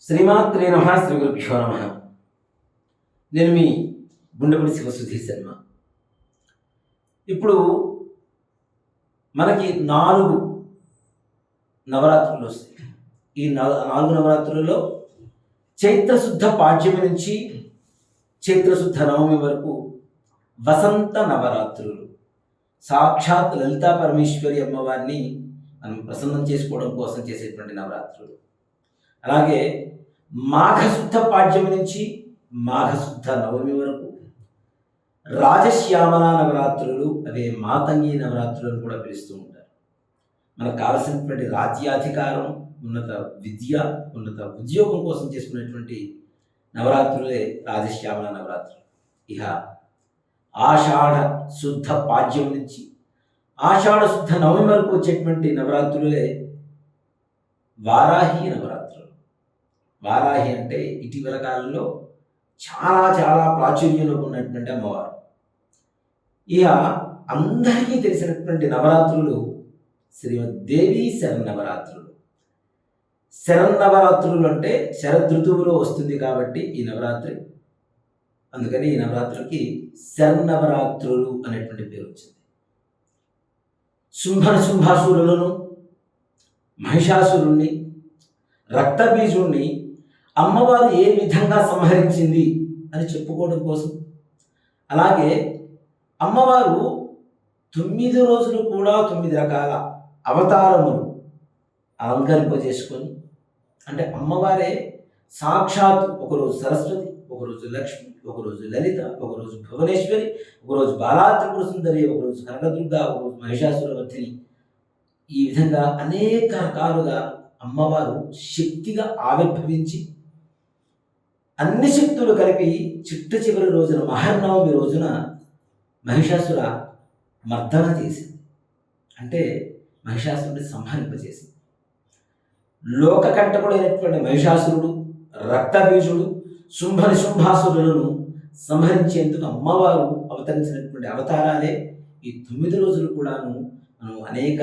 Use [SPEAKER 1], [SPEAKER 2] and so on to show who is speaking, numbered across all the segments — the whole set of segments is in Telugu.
[SPEAKER 1] శ్రీమాత్రే నమః, శ్రీ గురుభ్యో నమః. నేను మీ గుండెపూడి శివసుధీర్ శర్మ. ఇప్పుడు మనకి 4 నవరాత్రులు వస్తాయి. ఈ 4 నవరాత్రులలో చైత్రశుద్ధ పాడ్యమి నుంచి చైత్రశుద్ధ నవమి వరకు వసంత నవరాత్రులు. సాక్షాత్ లలితా పరమేశ్వరి అమ్మవారిని మనం ప్రసన్నం చేసుకోవడం కోసం చేసేటువంటి నవరాత్రులు. అలాగే మాఘశుద్ధ పాడ్యమి నుంచి మాఘశుద్ధ నవమి వరకు రాజశ్యామల నవరాత్రులు, అవే మాతంగి నవరాత్రులను కూడా పిలుస్తూ ఉంటారు. మనకు కావలసినటువంటి రాజ్యాధికారం, ఉన్నత విద్య, ఉన్నత ఉద్యోగం కోసం చేసుకునేటువంటి నవరాత్రులే రాజశ్యామల నవరాత్రులు. ఇక ఆషాఢ శుద్ధ పాడ్యం నుంచి ఆషాఢ శుద్ధ నవమి వరకు వచ్చేటువంటి నవరాత్రులే వారాహి నవరాత్రులు. వారాహి అంటే ఇటీవల కాలంలో చాలా చాలా ప్రాచుర్యంలో ఉన్నటువంటి అమ్మవారు. ఇక అందరికీ తెలిసినటువంటి నవరాత్రులు శ్రీమద్దేవి శరన్నవరాత్రులు. శరన్నవరాత్రులు అంటే శరదృతువులో వస్తుంది కాబట్టి ఈ నవరాత్రి, అందుకని ఈ నవరాత్రికి శరన్నవరాత్రులు అనేటువంటి పేరు వచ్చింది. శుంభాసురులను, మహిషాసురుణ్ణి, రక్తబీజుణ్ణి అమ్మవారు ఏ విధంగా సంహరించింది అని చెప్పుకోవడం కోసం, అలాగే అమ్మవారు 9 రోజులు కూడా 9 రకాల అవతారములు అలంకరింపజేసుకొని, అంటే అమ్మవారే సాక్షాత్ ఒకరోజు సరస్వతి, ఒకరోజు లక్ష్మి, ఒకరోజు లలిత, ఒకరోజు భువనేశ్వరి, ఒకరోజు బాలా త్రిపుర సుందరి, ఒకరోజు కనకదుర్గ, ఒకరోజు మహిషాసురవర్ధిని. ఈ విధంగా అనేక రకాలుగా అమ్మవారు శక్తిగా ఆవిర్భవించి అన్ని శక్తులు కలిపి చిట్ట చివరి రోజున మహర్నవమి రోజున మహిషాసుర మర్దన చేసింది. అంటే మహిషాసురుడిని సంహరింపజేసింది. లోకకంటకుడైనటువంటి మహిషాసురుడు, రక్తబీజుడు, శుంభాసురులను సంహరించేందుకు అమ్మవారు అవతరించినటువంటి అవతారాలే ఈ 9 రోజులు కూడాను మనం అనేక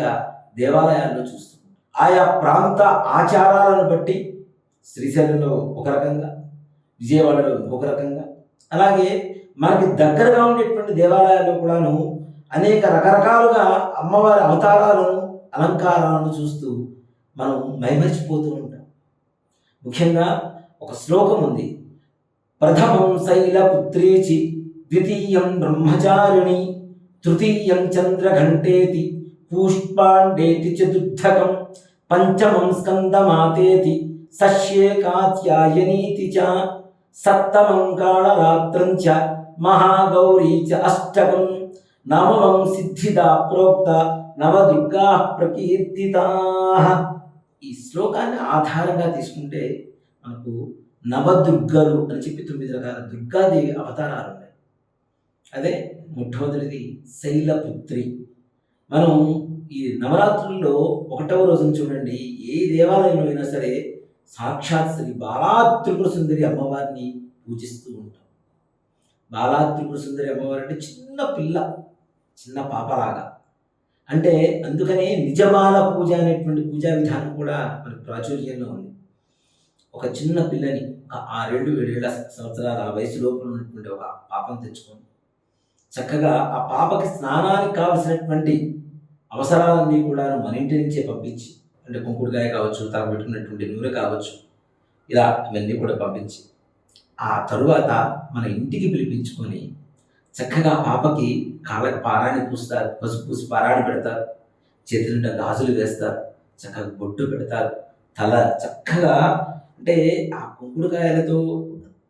[SPEAKER 1] దేవాలయాల్లో చూస్తాం. ఆయా ప్రాంత ఆచారాలను బట్టి శ్రీశైలంలో ఒక రకంగా, విజయవాడలో ఇంకొక రకంగా, అలాగే మనకి దగ్గరగా ఉండేటువంటి దేవాలయాల్లో కూడాను అనేక రకరకాలుగా అమ్మవారి అవతారాలను, అలంకారాలను చూస్తూ మనం మైమర్చిపోతూ ఉంటాం. ముఖ్యంగా ఒక శ్లోకం ఉంది, ప్రథమం శైలపుత్రేచి, ద్వితీయం బ్రహ్మచారిణి, తృతీయం చంద్రఘంటేతి, పుష్పాండేతి చతుర్థకం, పంచమం స్కందమాతేతి, సశ్యే కాత్యాయనీతి చ, సప్తమం కాళరాత్రం చ, మహాగౌరీ చ అష్టకం, నవమం సిద్ధిదా ప్రోక్త, నవదుర్గా ప్రకీర్తితాః. ఈ శ్లోకాన్ని ఆధారంగా తీసుకుంటే మనకు నవదుర్గలు అని చెప్పి 9 రకాల దుర్గాదేవి అవతారాలు ఉన్నాయి. అదే మొట్టమొదటిది శైలపుత్రి. మనం ఈ నవరాత్రుల్లో 1వ రోజున చూడండి, ఏ దేవాలయంలో అయినా సరే సాక్షాత్ శ్రీ బాలా త్రిపుర సుందరి అమ్మవారిని పూజిస్తూ ఉంటాం. బాలా త్రిపుర సుందరి అమ్మవారు అంటే చిన్న పిల్ల, చిన్న పాపలాగా. అంటే అందుకనే నిజబాల పూజ అనేటువంటి పూజా విధానం కూడా మనకు ప్రాచుర్యంలో ఉంది. ఒక చిన్న పిల్లని, ఒక 6-7 సంవత్సరాల వయసు లోపల ఉన్నటువంటి ఒక పాపను తెచ్చుకొని చక్కగా ఆ పాపకి స్నానానికి కావలసినటువంటి అవసరాలన్నీ కూడా మన ఇంటి నుంచే పంపించి, అంటే కుంకుడుకాయ కావచ్చు, తనకు పెట్టుకున్నటువంటి నూనె కావచ్చు, ఇలా ఇవన్నీ కూడా పంపించి ఆ తరువాత మన ఇంటికి పిలిపించుకొని చక్కగా పాపకి కాళ్ళకి పారాణి పూస్తారు, పసుపు పూసి పారాణి పెడతారు, చేతి నిండా గాజులు వేస్తారు, చక్కగా బొట్టు పెడతారు, తల చక్కగా, అంటే ఆ కుంకుడుకాయలతో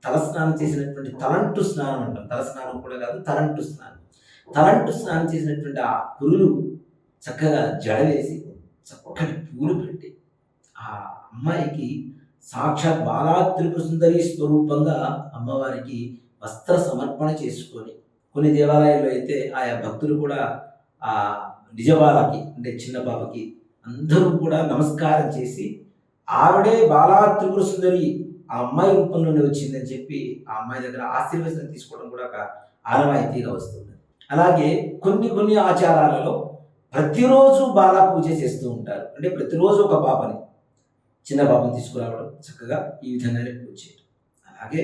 [SPEAKER 1] తలస్నానం చేసినటువంటి తలంటు స్నానం అంటాం. తలస్నానం కూడా కాదు, తలంటు స్నానం. తలంటు స్నానం చేసినటువంటి ఆ పురులు చక్కగా జడ వేసి చక్కటి పూలు పెట్టి ఆ అమ్మాయికి సాక్షాత్ బాలా త్రిపుర సుందరి స్వరూపంగా అమ్మవారికి వస్త్ర సమర్పణ చేసుకొని, కొన్ని దేవాలయాల్లో అయితే ఆయా భక్తులు కూడా ఆ నిజబాలకి, అంటే చిన్న పాపకి అందరూ కూడా నమస్కారం చేసి ఆవిడే బాలా త్రిపుర సుందరి ఆ అమ్మాయి రూపంలోనే వచ్చిందని చెప్పి ఆ అమ్మాయి దగ్గర ఆశీర్వచనం తీసుకోవడం కూడా ఒక ఆనవాయితీగా వస్తుంది. అలాగే కొన్ని ఆచారాలలో ప్రతిరోజు బాలా పూజ చేస్తూ ఉంటారు. అంటే ప్రతిరోజు ఒక పాపని చిన్న పాపను తీసుకురావడం, చక్కగా ఈ విధంగానే పూజ చేయడం. అలాగే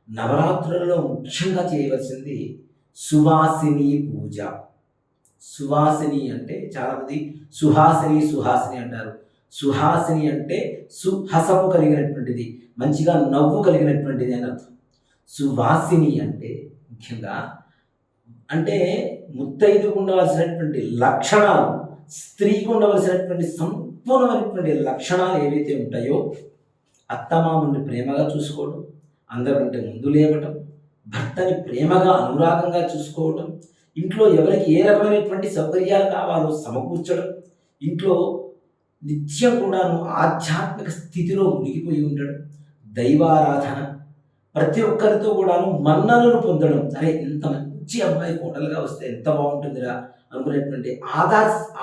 [SPEAKER 1] నవరాత్రులలో ముఖ్యంగా చేయవలసింది సువాసిని పూజ. సువాసిని అంటే చాలామంది సుహాసిని అంటారు. సుహాసిని అంటే సుహసము కలిగినటువంటిది, మంచిగా నవ్వు కలిగినటువంటిది అని అర్థం. సువాసిని అంటే ముఖ్యంగా అంటే ముత్తైదుకు ఉండవలసినటువంటి లక్షణాలు, స్త్రీకి ఉండవలసినటువంటి సంపూర్ణమైనటువంటి లక్షణాలు ఏవైతే ఉంటాయో, అత్తమామల్ని ప్రేమగా చూసుకోవడం, అందరికంటే ముందు లేవటం, భర్తని ప్రేమగా అనురాగంగా చూసుకోవటం, ఇంట్లో ఎవరికి ఏ రకమైనటువంటి సౌకర్యాలు కావాలో సమకూర్చడం, ఇంట్లో నిత్యం కూడాను ఆధ్యాత్మిక స్థితిలో మునిగిపోయి ఉండడం, దైవారాధన, ప్రతి ఒక్కరితో కూడాను మన్ననలు పొందడం. అరే ఇంత మంచి అమ్మాయి కోడలుగా వస్తే ఎంత బాగుంటుందిరా అనుకునేటువంటి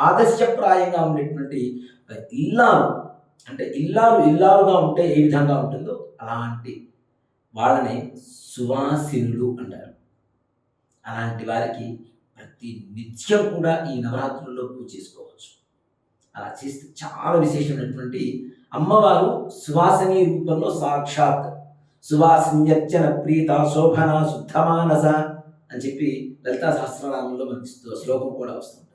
[SPEAKER 1] ఆదర్శప్రాయంగా ఉండేటువంటి ఒక ఇల్లాలు, అంటే ఇల్లాలుగా ఉంటే ఏ విధంగా ఉంటుందో అలాంటి వాళ్ళని సువాసినులు అంటారు. అలాంటి వారికి ప్రతి నిత్యం కూడా ఈ నవరాత్రుల్లో పూజ చేసుకోవచ్చు. అలా చేస్తే చాలా విశేషమైనటువంటి అమ్మవారు సువాసిని రూపంలో సాక్షాత్ సువాసిన్యర్చన ప్రీత శోభన శుద్ధమానస అని చెప్పి లలితా సహస్రనామంలో మనకి శ్లోకం కూడా వస్తుంటుంది.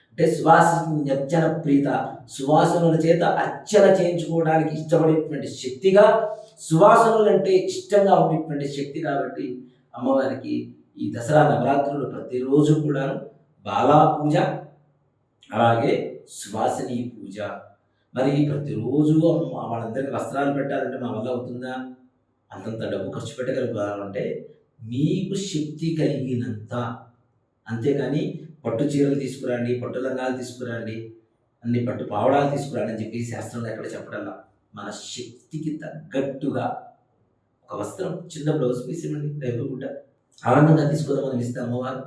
[SPEAKER 1] అంటే సువాసిన్యర్చన ప్రీత, సువాసనుల చేత అర్చన చేయించుకోవడానికి ఇష్టపడేటువంటి శక్తిగా, సువాసనులంటే ఇష్టంగా ఉండేటువంటి శక్తి కాబట్టి అమ్మవారికి ఈ దసరా నవరాత్రులు ప్రతిరోజు కూడా బాలా పూజ, అలాగే సువాసిని పూజ. మరి ప్రతిరోజు వాళ్ళందరికీ వస్త్రాలు పెట్టాలంటే మా వల్ల అవుతుందా? అంతంత డబ్బు ఖర్చు పెట్టగలుగుతామంటే మీకు శక్తి కలిగినంత, అంతేకాని పట్టు చీరలు తీసుకురండి, పట్టు లంగాలు తీసుకురండి, అన్ని పట్టు పావడాలు తీసుకురండి అని చెప్పి శాస్త్రంలో ఎక్కడ చెప్పడంలా, మన శక్తికి తగ్గట్టుగా ఒక వస్త్రం, చిన్న బ్లౌజ్ పీస్ ఇవ్వండి, రేపు గుడ్డ ఆనందంగా తీసుకోదామని ఇస్తే అమ్మవారు.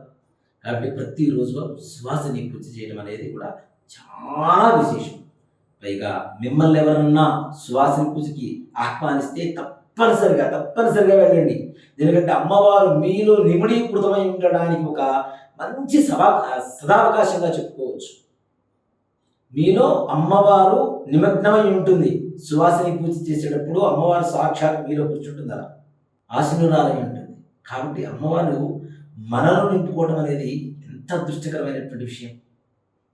[SPEAKER 1] కాబట్టి ప్రతిరోజు సువాసిని పూజ చేయడం అనేది కూడా చాలా విశేషం. పైగా మిమ్మల్ని ఎవరన్నా సువాసిని పూజకి ఆహ్వానిస్తే తప్పనిసరిగా వెళ్ళండి. ఎందుకంటే అమ్మవారు మీలో నిమిడీకృతమై ఉండడానికి ఒక మంచి సదావకాశంగా చెప్పుకోవచ్చు. మీలో అమ్మవారు నిమగ్నమై ఉంటుంది. సువాసిని పూజ చేసేటప్పుడు అమ్మవారు సాక్షాత్ మీలో కూర్చుంటుంది, అలా ఆశీనురాలై ఉంటుంది. కాబట్టి అమ్మవారు మనలో నింపుకోవడం అనేది ఎంత అదృష్టకరమైనటువంటి విషయం.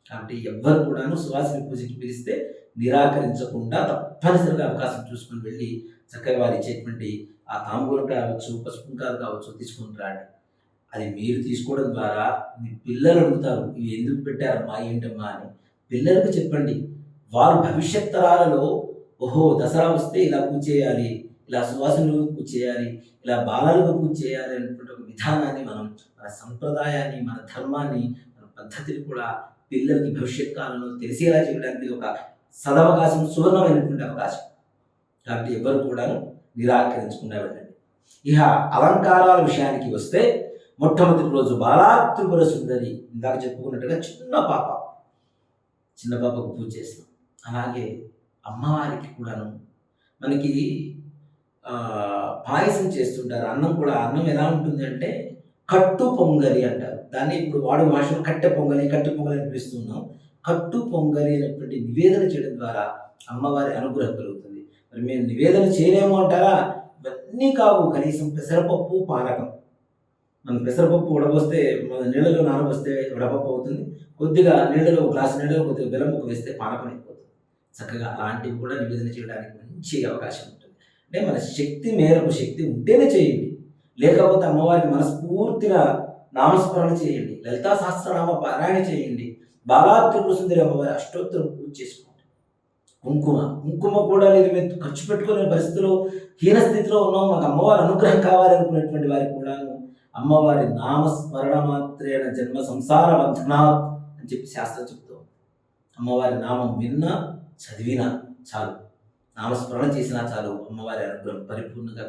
[SPEAKER 1] కాబట్టి ఎవ్వరు కూడాను సువాసిని పూజకి పిలిస్తే నిరాకరించకుండా తప్పనిసరిగా అవకాశం చూసుకుని వెళ్ళి చక్కగా వారు ఇచ్చేటువంటి ఆ తాంబూలం కావచ్చు, పసుపుంకాలు కావచ్చు తీసుకుని రండి. అది మీరు తీసుకోవడం ద్వారా మీ పిల్లలు అడుగుతారు, ఇవి ఎందుకు పెట్టారమ్మా, ఏంటమ్మా అని. పిల్లలకు చెప్పండి. వారు భవిష్యత్ తరాలలో ఓహో దసరా వస్తే ఇలా పూజ చేయాలి, ఇలా సువాసనలు పూజ చేయాలి, ఇలా బాలలుగా పూజ చేయాలి అనేటువంటి ఒక విధానాన్ని మనం, మన సంప్రదాయాన్ని, మన ధర్మాన్ని, మన పద్ధతిని కూడా పిల్లలకి భవిష్యత్ కాలంలో తెలిసేలా చేయడానికి ఒక సదవకాశం, సువర్ణమైనటువంటి అవకాశం. కాబట్టి ఎవరు కూడా నిరాకరించకుండా వెళ్ళండి. ఇక అలంకారాల విషయానికి వస్తే మొట్టమొదటి రోజు బాలా త్రిపుర సుందరి, ఇందాక చెప్పుకున్నట్టుగా చిన్న పాపకు పూజ చేస్తాం. అలాగే అమ్మవారికి కూడాను మనకి పాయసం చేస్తుంటారు. అన్నం ఎలా ఉంటుంది అంటే కట్టు పొంగలి అంటారు. దాన్ని ఇప్పుడు వాడు భాషలో కట్టె పొంగలి అని పిలుస్తున్నాం. కట్టు పొంగలి అనేటువంటి నివేదన చేయడం ద్వారా అమ్మవారి అనుగ్రహం కలుగుతుంది. మరి మేము నివేదన చేయలేము అంటారా? ఇవన్నీ కావు. కనీసం పెసరపప్పు, పానకం. మనం పెసరపప్పు ఉడబోస్తే, మన నీళ్ళలో నానబోస్తే వడపప్పు అవుతుంది. కొద్దిగా నీళ్ళలో, గ్లాసు నీళ్ళలో కొద్దిగా బెల్లం ముక్క వేస్తే పానకం అయిపోతుంది. చక్కగా అలాంటివి కూడా నివేదన చేయడానికి మంచి అవకాశం ఉంటుంది. అంటే మన శక్తి మేరకు, శక్తి ఉంటేనే చేయండి. లేకపోతే అమ్మవారికి మనస్ఫూర్తిగా నామస్మరణ చేయండి, లలితా సహస్రనామ పారాయణ చేయండి, బాలా త్రిపుర సుందరి అమ్మవారి అష్టోత్తరం పూజ చేసుకోండి. కుంకుమ కూడా లేదు, మేము ఖర్చు పెట్టుకునే పరిస్థితిలో, హీనస్థితిలో ఉన్నాం, మాకు అమ్మవారి అనుగ్రహం కావాలనుకునేటువంటి వారికి కూడాను అమ్మవారి నామస్మరణ మాత్రేన జన్మ సంసార బంధనాత్ అని చెప్పి శాస్త్రం చెప్తాం. అమ్మవారి నామం విన్నా, చదివినా చాలు, నామస్మరణ చేసినా చాలు, అమ్మవారి అనుగ్రహం పరిపూర్ణంగా